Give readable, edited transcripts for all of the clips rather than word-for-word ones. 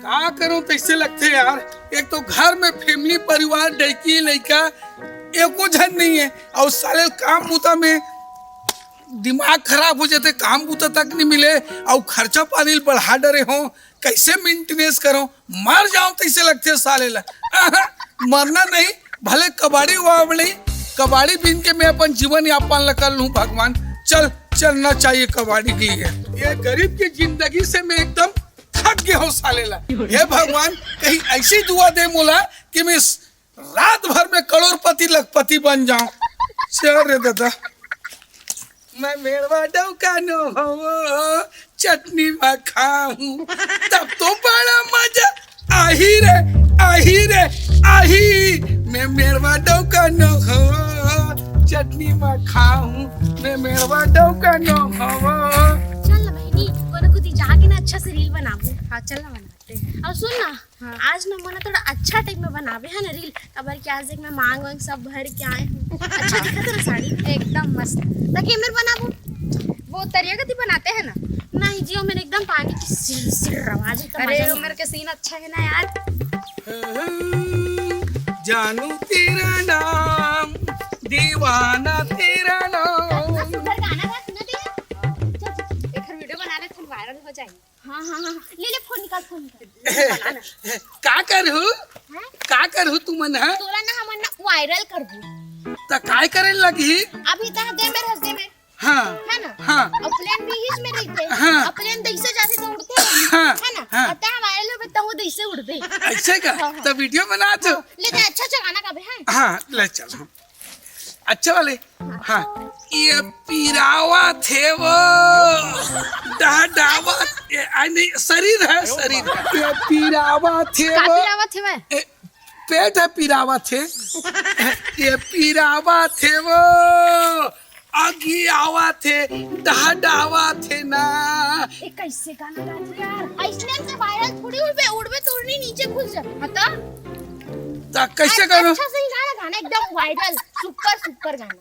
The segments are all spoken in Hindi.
का करूं कैसे लगते यार। एक तो घर में फैमिली परिवार लड़की लड़का एको जन नहीं है और साले काम बूता में दिमाग खराब हो जाते, काम बूता तक नहीं मिले और खर्चा पानी बढ़ा डरे हो, कैसे मेंटेनेंस करो, मर जाऊं तैसे लगते साले ला। मरना नहीं, भले कबाड़ी वावड़ी कबाड़ी बीन के मैं अपन जीवन यापन ला कर लूं। भगवान चलना चाहिए कबाड़ी के लिए। ये गरीब की जिंदगी से मैं एकदम थक गया हूँ साले ला। हे भगवान कहीं ऐसी दुआ दे मोला कि मैं रात भर में करोड़पति लखपति बन जाऊं। चल रे दादा मैं मेरवा डौका न हो चटनी में खाऊं तब तो बड़ा मजा आही रे आही। मैं मेरवा डौका न हो चटनी में खाऊं मैं मेरवा डौका न हो। चल ना बहनी कोने कुछ जाके ना अच्छा से रील बनाबो। हाँ चल ना बनाते हैं। और सुन ना हाँ। आज ना मना थोड़ा अच्छा टाइप में बनावे है ना रील। कबर के आज देख मैं मांग वांग सब भर के आए हूँ। अच्छा दिखा तेरा साड़ी एकदम मस्त। ताकि मैं बनाबो वो तरिया गति बनाते हैं ना। नहीं जियो मेरे एकदम पानी की सिर आवाज है। अरे उमर के सीन अच्छा है ना यार। जानू तेरा नाम दीवाना तेरा नाम। गाना गा सुना दे। एक वीडियो बना ले फिर वायरल हो जाएगी। हाँ ले फोन निकाल फोन निकाल। का करहु तू मन है तोला ना हमन वायरल करबू त काय करे लगी अभी तक दे मेरे हंसदे में। हाँ है ना हाँ और प्लेन भी हिस में रहते हैं। हाँ प्लेन दैसे जाते तो उड़ते हैं। हाँ है ना हाँ पता है वायरल हो तो वो दैसे उड़ते हैं। ऐसे का तो वीडियो बना तो ले दे अच्छा गाना का बे है। हाँ ले चल अच्छा वाले। हाँ ये पीरावा थे वो डावा नहीं शरीर है शरीर। ये पीरावा थे वो पीरावा थे मैं पेट है पीरावा थे। ये पीरावा थे वो आगे आवा थे डावा थे ना। एक कैसे गाना गाते यार ऐसे से वायरल थोड़ी उड़बे तोड़नी नीचे घुस जा हता ता कैसे करो अच्छा सही गाना एकदम वायरल सुपर गाना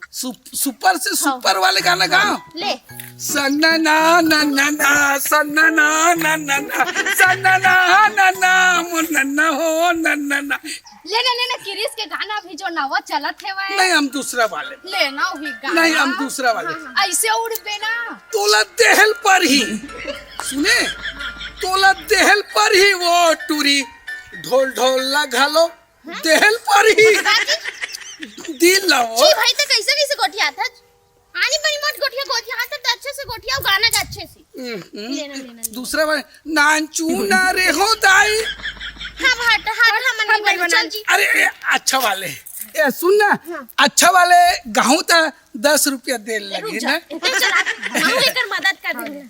सुपर से सुपर वाले गाना गाओ। ले सन्ना ना ना ना ना सन्ना ना ना ना ना सन्ना ना ना ना मुन्ना हो ना ना ना। लेना किरिस के गाना भी जो नवा चलत है वह नहीं हम दूसरा वाले लेना भी गाना नहीं हम दूसरा वाले ऐसे उड़बे ना तोला देहल पर ही सुने तोला देहल पर ही वो टूरी ढोल ढोल लगा लो देहल पर ही दिल लाओ। जी भाई तो कैसे गोठिया था आनी बनी मत गोठिया हाथ तो अच्छे से गोठिया गाना का अच्छे से लेना दूसरा वाले नाचू ना रे हो दाई। हाँ हम नहीं बना जी। अरे अच्छा वाले ए सुन ना अच्छा वाले गाँव था 10 रुपया दे लगे ना। लेकर मदद कर देंगे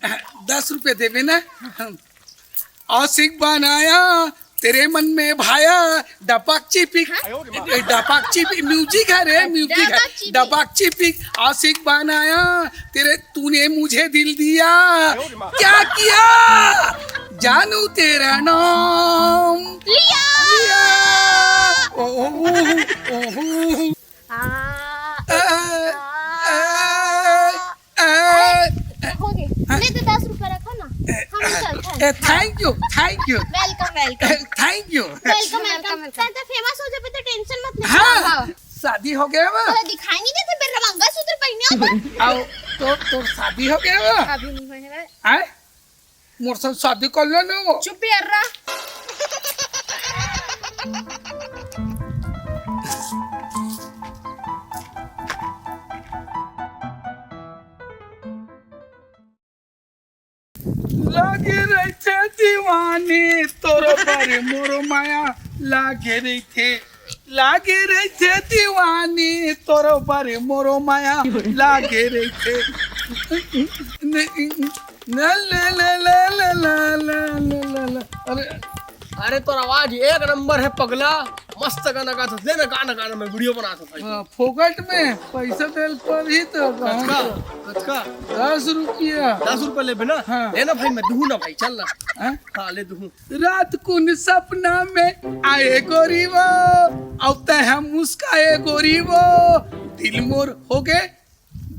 10 रुपया देवे ना। आशिक बनाया तेरे मन में भाया डपाक चिपिक म्यूजिक है रे म्यूजिक है डपाक चिपिक आशिक बनाया तेरे तूने मुझे दिल दिया क्या किया जानू तेरा नाम लिया। हो गए ले तो 10 रुपए रखो ना हम चलते हैं। Thank you welcome thank you तो फेमस हो जाए तो टेंशन मत ले। हाँ शादी हो गया वा तो दिखाई नहीं देते मेरा मंगलसूत्र पहने हो। आओ तो शादी हो गया वा अभी नहीं हुए है आए मोर साथ शादी कर लो ना। चुप यार रहा लागे रही थे दीवानी तोरो पर मोरो माया लागे रही थे दीवानी तोरो पर मोरो माया लागे रही थे। ला ला ला ला ला ला ला ला। अरे तो आवाज एक नंबर है पगला मस्त गाना गाता लेना गाना मैं वीडियो बनाता था। फोकट में पैसा दिल पर ही तो 10 रुपया 10 रुपए ले ना। हाँ। लेना भाई मैं दूँ ना भाई चल ना। हाँ ले दूँ। रात कुन सपना में आए गोरीबो अब तय हम मुस्काए गोरीबो दिल मोर हो गए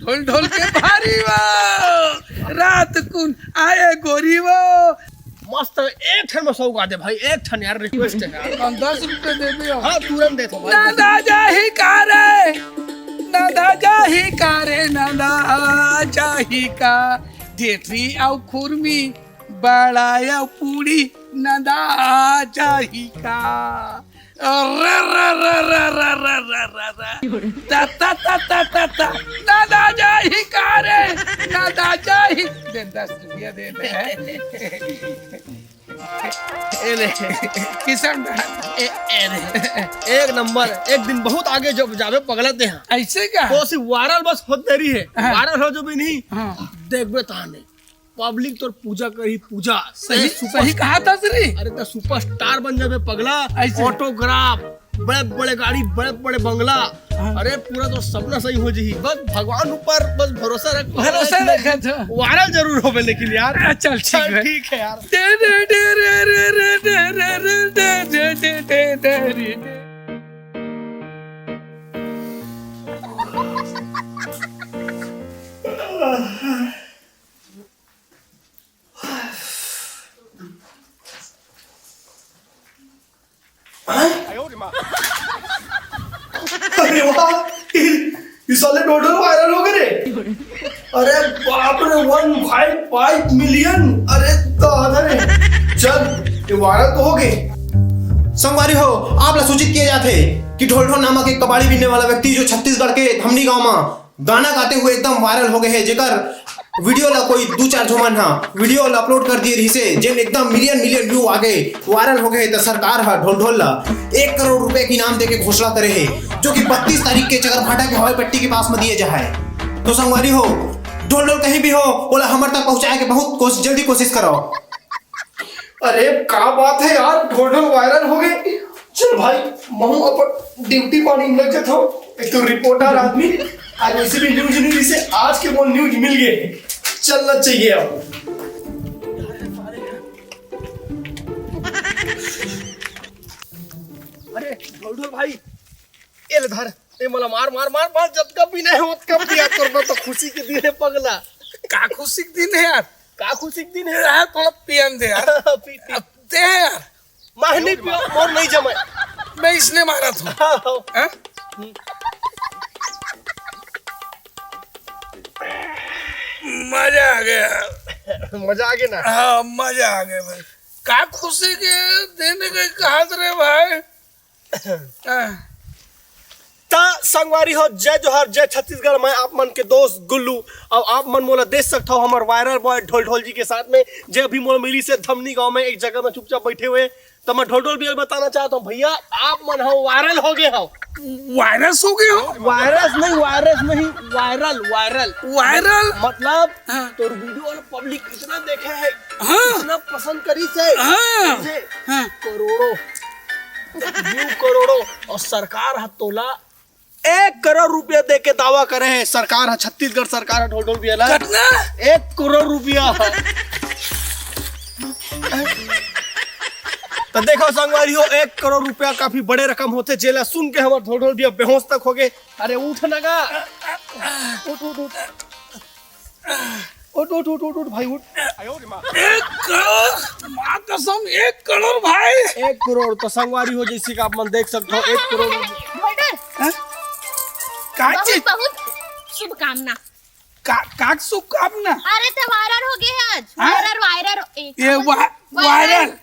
ढोल ढोल के भारी वो रात कुन आए गोरीबो मस्त एक ठन में 100 गा दे भाई, एक ठन यार, रिक्वेस्ट है यार। 10 रुपए दे दियो। हाँ तुरंत दे दो भाई। नदा जाही कारे, नदा जाही कारे, नदा जाही का, जेठी आउ खुरमी बड़ाया पूरी, नदा जाही का। रे रे रे रे रे रे रे रे रे ता ता ता ता ता ता, नदा जाही कारे, नदा जाही। दे 10 रुपया दे दे। किसान एक नंबर। एक दिन बहुत आगे जब जावे पगला दे हैं ऐसे क्या? तो सिर्फ वायरल बस होत देरी है, हाँ। वायरल हो जो भी नहीं हाँ। देखबे ता नहीं, पब्लिक तो पूजा करी, पूजा सही सही कहा था श्री। अरे तो सुपरस्टार बन जावे पगला, ऐसे? ऑटोग्राफ, बड़े बड़े गाड़ी, बड़े बड़े बंगला, अरे पूरा तो सपना सही हो जी। बस भगवान ऊपर बस भरोसा रख, भरोसा रखा था। वायरल जरूर होवे लेकिन यार। चल ठीक है यार। दे दे दे रे रे रे दे रे रे दे दे दे दे दे रे। अरे वाह, ये साले ढोल ढोल वायरल हो गए रे। अरे बाप रे, 1.5 मिलियन। अरे दादा रे, चल ये वायरल तो हो गए। संगवारी हो, आप ला सूचित किए जाते कि ढोल ढोल नामक एक कबाड़ी बीनने वाला व्यक्ति जो छत्तीसगढ़ के धमनी गांव में गाना गाते हुए एकदम वायरल हो गए है, जेकर वीडियो ला कोई 2-4 झुमन हा वीडियो ला अपलोड कर दिए रही से, जेन एकदम मिलियन व्यू आ गए, वायरल हो गए। तो सरकार हा ढोल ढोल ला 1 करोड़ रुपए की इनाम देके घोषणा करे है, जो कि 32 तारीख के चकरभाटा के हवाई पट्टी के पास में दिए जाए। तो संगवारी हो, ढोल ढोल कहीं भी हो, बोला हमारे तक पहुंचाए के बहुत जल्दी कोशिश करो। अरे क्या बात है यार, ढोल ढोल वायरल हो गए। चल भाई, महू अपन ड्यूटी पानी लग जाता हूँ। एक तो रिपोर्टर आदमी, आज वैसे भी न्यूज नहीं से आज के वो न्यूज मिल गए, चलना चाहिए अब। अरे ढोल ढोल भाई, ये ले धर, ये मला मार मार मार मार, जब कब भी नहीं होत कब दिया करबो तो खुशी के दिन है पगला। का खुशी के दिन है यार, का खुशी के दिन है यार थोड़ा पियन दे यार। दे यार, माहनी पियो मोर नहीं जमे। मैं इसने मारा था। हैं? मजा आ गया। मजा आ गया ना? हाँ मजा आ गया भाई। का खुशी के देने के कहा रे भाई। ता संगवारी हो, जय जोहर, जय छत्तीसगढ़। मैं आप मन के दोस्त गुल्लू, और आप मन मोला देख सकता हो हमारे वायरल बॉय ढोल ढोल जी के साथ में, जय अभी मोला मिली से धमनी गांव में एक जगह में चुपचाप बैठे हुए। तो मैं ढोल ढोल भी बताना चाहता हूँ, भैया आप मन हो वायरल हो गए हो। वायरस हो गए हो? वायरस नहीं, वायरल वायरल वायरल मतलब हाँ। तो वीडियो वाला पब्लिक इतना देखे है, हाँ। इतना पसंद करी से, हाँ। हाँ। करोड़ों व्यू, करोड़ों। और सरकार हतोला 1 करोड़ रुपया दे के दावा करे है। सरकार है, छत्तीसगढ़ सरकार है, ढोल ढोल भी अलग। कितना? 1 करोड़ रुपया। तो देखो संगवारी हो, 1 करोड़ रुपया काफी बड़े रकम होते। जेला सुन के हमारे ढोल ढोल भी बेहोश तक हो गए। अरे उठ नगा, उठ उठ उठ उठ उठ उठ उठ उठ भाई उठ। 1 करोड़, माँ कसम 1 करोड़ भाई। 1 करोड़ तो संगवारी हो, जैसे कि आप मन देख सकते हो 1 करोड़। का चीज? बहुत शुभकामना। का शुभकामना? अरे तो वायरल हो गए हैं आज। हाँ? वायरल ये वायरल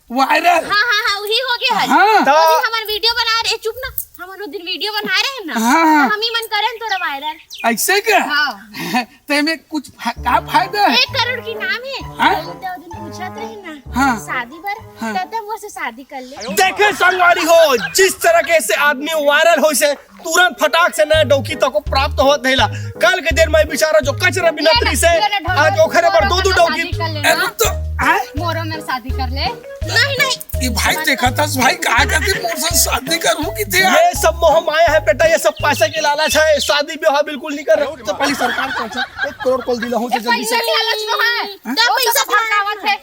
वायरल। हाँ हाँ हाँ वही हो गया है। हाँ। तो हमारे वीडियो बना रहे, चुप ना, हमारे दिन वीडियो बना रहे हैं ना। हाँ। तो हम ही मन करें थोड़ा वायरल। ऐसे क्या? हाँ। तो में कुछ का फायदा है? 1 करोड़ की नाम है। हाँ? तो दिन पूछा रहे ना हाँ। शादी पर, हाँ। तो वो से शादी कर ले। देखे संगवारी हो, जिस तरह के से आदमी वायरल हो से तुरंत फटाक से नया डौकी तक को प्राप्त होत नहीं ला। कल के दिन में बेचारा जो कचरा बिनतरी से आज ओखरे पर 2-2 डौकी। अरे तो आए मोरो में शादी कर ले। नहीं नहीं, ये भाई देखा था भाई कहा कहते मोर से शादी करूं कि थे ये सब मोह माया है बेटा, ये सब पैसे के लालच है। शादी ब्याह बिल्कुल नहीं कर रहे। तो पहले सरकार को 1 करोड़ कॉल दिला हूं जल्दी से। पैसा लालच में है, तब पैसा फटावत है।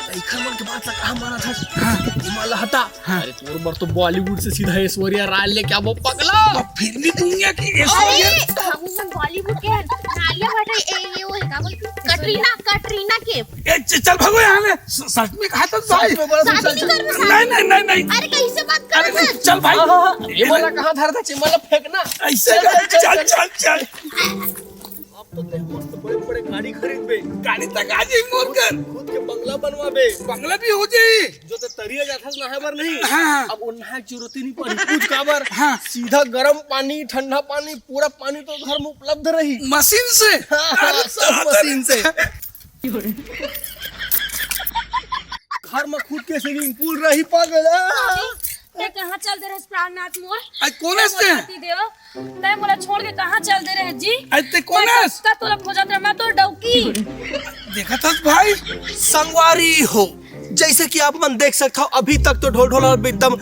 देखा मन के बात ला कहां मारा था। हां हिमालय हटा। अरे तोर बर तो बॉलीवुड से सीधा ऐश्वर्या राय ले क्या वो पगला। फिल्मी दुनिया की अरे हम बॉलीवुड के नालिया बटा ये वो है का बोलती कटरीना कटरीना के चल भागो यहाँ ले सच में कहा था भाई शादी नहीं करना नहीं नहीं नहीं नहीं अरे कैसे बात अरे कर नहीं, चल भाई ये वाला कहाँ धर था चिमला फेंकना। ऐसे कर, चल चल चल अब तो तेरे मस्त बड़े गाड़ी खरीद बे, गाड़ी तक आ जाए मोर कर खुद के बंगला बनवा बे, बंगला भी हो जाए जो तो तरिया जाता है नहाए बर नहीं। हाँ। अब वो नहाए की जरूरत ही नहीं पड़ी, कुछ काबर हाँ। सीधा गर्म पानी ठंडा पानी पूरा पानी तो घर में उपलब्ध रही। मशीन से हाँ, सब मशीन से घर में खुद के स्विमिंग पूल रही पागल। ते कहाँ चल दे रहे प्राणनाथ मोर आज कौन है से देव ते मोला छोड़ के कहाँ चल दे रहे जी आज ते कौन है का तोला खोजत रहे मैं तो डौकी देखा था भाई संगवारी हो जैसे कि आप मन देख सकते हो अभी तक तो ढोल ढोल और एकदम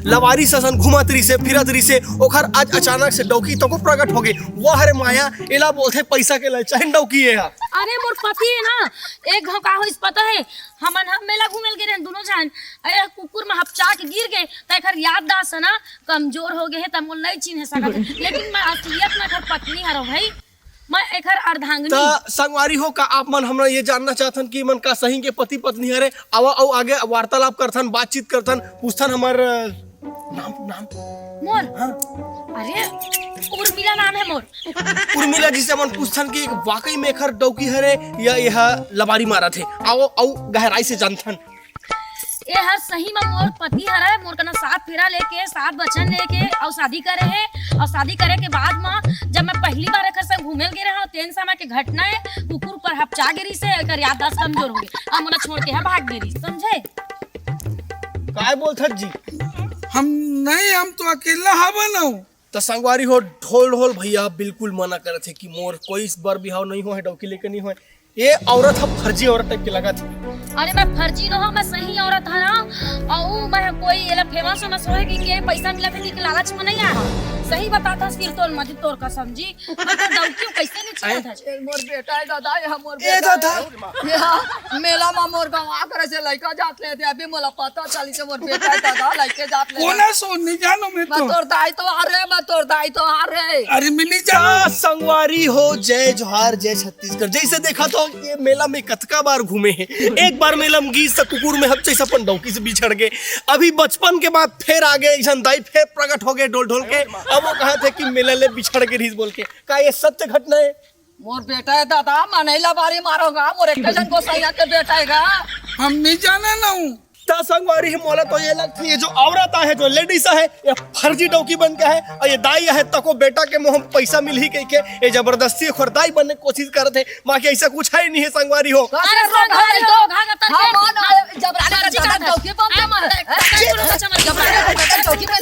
लवारी ससन घुमत रही से फिरत रही से ओखर आज अचानक से डौकी तो को प्रकट हो गई। वो हरे माया एला बोलते पैसा के लिए चाहे डौकी है। अरे मोर पति है ना एक घाव का हो इस पता है हम मेला घूमेल गए दोनों जान अरे कुकुर में हपचा के गिर गए तखर याददाश्त है ना कमजोर हो गए तब मोल नहीं चिन्ह सकत लेकिन मैं असलियत में घर पत्नी हरो भाई मैं एकर अर्धांगिनी तो संगवारी हो का आप मन हमरा ये जानना चाहतन कि मन का सही के पति पत्नी हरे आवा औ आगे वार्तालाप करथन बातचीत करथन पूछथन हमर नाम नाम मोर हाँ। अरे उर्मिला नाम है मोर उर्मिला जी से मन पूछथन कि वाकई में एखर डौकी हरे या यह लबारी मारा थे आओ औ गहराई से जानथन। ये हर सही में मोर पति हरा मोर कना 7 फेरा लेके 7 बचन लेके और शादी करे है और शादी करे के बाद में जब मैं पहली बार एकर संग घूमेल गे रहा तेन समय के घटना है कुकुर पर हपचा गिरी से एकर याददाश्त कमजोर हो गई अब मोला छोड़ के है भाग गिरी समझे। काय बोलथत जी हम नहीं हम तो अकेला हवा ना तो संगवारी हो ढोल ढोल भैया बिल्कुल मना करे थे कि मोर कोई इस बार बिहाव नहीं हो है डौकी लेके नहीं हो ये औरत हम फर्जी औरत टाइप की लगा थी। अरे मैं फर्जी न हो मैं सही औरत है ना और मैं कोई ये फेमस फेमस होए कि पैसा मिला फिर के लालच में नहीं आया सही बताता सिर तोड़ मत तोड़ का समझी मैं तो डौकी कैसे नहीं छिया था मोर बेटा है दादा ये मोर ए दादा यहाँ मेला में मोर गाँव करे से लड़का जात ले थे अभी मोला पता चली से मोर बेटा है दादा लड़के जात ले कौन है सो नहीं जानो मैं मैं तो तोर दाई तो आ रहे मैं तोर दाई तो आ रहे अरे मैं नहीं जानो संगवारी हो जय जोहार जय छत्तीसगढ़ जैसे देखा तो ये मेला में कतका बार घूमे हैं एक बार मेला में गीस तक कुकुर में हब जैसा अपन डौकी से बिछड़ गए अभी बचपन के बाद फिर आगे दाई फिर प्रकट हो गए ढोल ढोल के अब वो कहा थे कि मेला ले बिछड़ के रीस बोल के का ये सत्य घटना है। मोर बेटा है दादा मैं नहीं बारी मारूंगा मोर एक जन को सही के बेटा है हम नहीं जाना ना हूँ संगवारी है मोला तो ये लगती है जो औरत है जो लेडीज है ये फर्जी डौकी बन के है और ये दाई है तको बेटा के मुंह पैसा मिल ही के ये जबरदस्ती खुरदाई बनने की कोशिश कर रहे बाकी ऐसा कुछ है नहीं है संगवारी हो। अरे संघारी तो भागा तर जब रानी का चौकी बम चौकी पे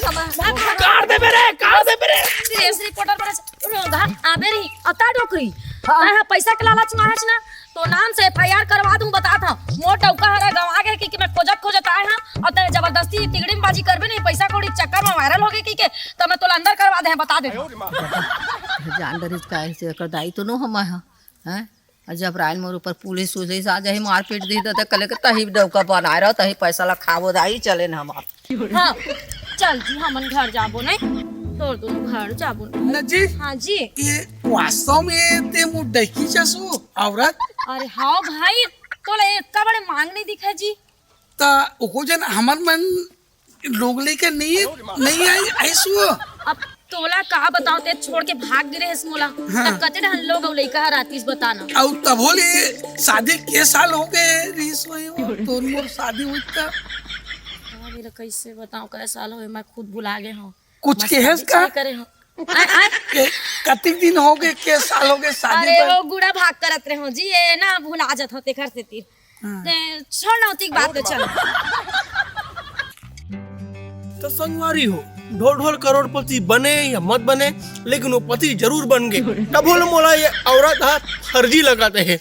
कार दे मेरे सीरियस रिपोर्टर पर रोगा आबे रही अता डोकरी हां पैसा के लालच में है ना तो नाम से एफआईआर करवा दूं बता था मोर टौका हरा गवा गए कि मैं खोजत आए हां और ते जबरदस्ती तिगड़ी में बाजी करबे नहीं पैसा कौड़ी चक्कर में वायरल हो गए कि के तो मैं तोला अंदर करवा दे बता दे जान डरिस का ऐसे कर दाई तो नो हम हैं जब रायल मोर ऊपर पुलिस उलिस आ जाए मारपीट दी तो कल के तही डौका बना रहा तही पैसा ला खाबो दाई चले न हमार हां चल जी हमन घर जाबो नहीं तोर दोनों घर जाबो न जी हां जी ये वास्तव में ते मु डैकी चसु औरत अरे हाँ भाई तोला इतना बड़े मांग नहीं दिखा जी ता ओको जन हमर मन लोग लेके नहीं आई ऐसु अब तोला का बताओ ते छोड़ के भाग गिरे है मोला तब कते रहन लोग और लइका रातीस बताना और तब होले शादी के साल हो गए रीस होई तो मोर शादी हुई था मेरा कैसे बताऊं कैसा साल होए मैं खुद भुला गए हूं कुछ के है का करे हो कति दिन हो गए के साल हो गए शादी अरे पर वो गुड़ा भाग करत रहे हो जी ये ना भुला जात होते घर से तीर ते छोड़ ना होती बात तो चल तो संगवारी हो ढोल ढोल करोड़पति बने या मत बने लेकिन वो पति जरूर बन गए तब बोले मोला ये औरत हाथ फर्जी लगाते हैं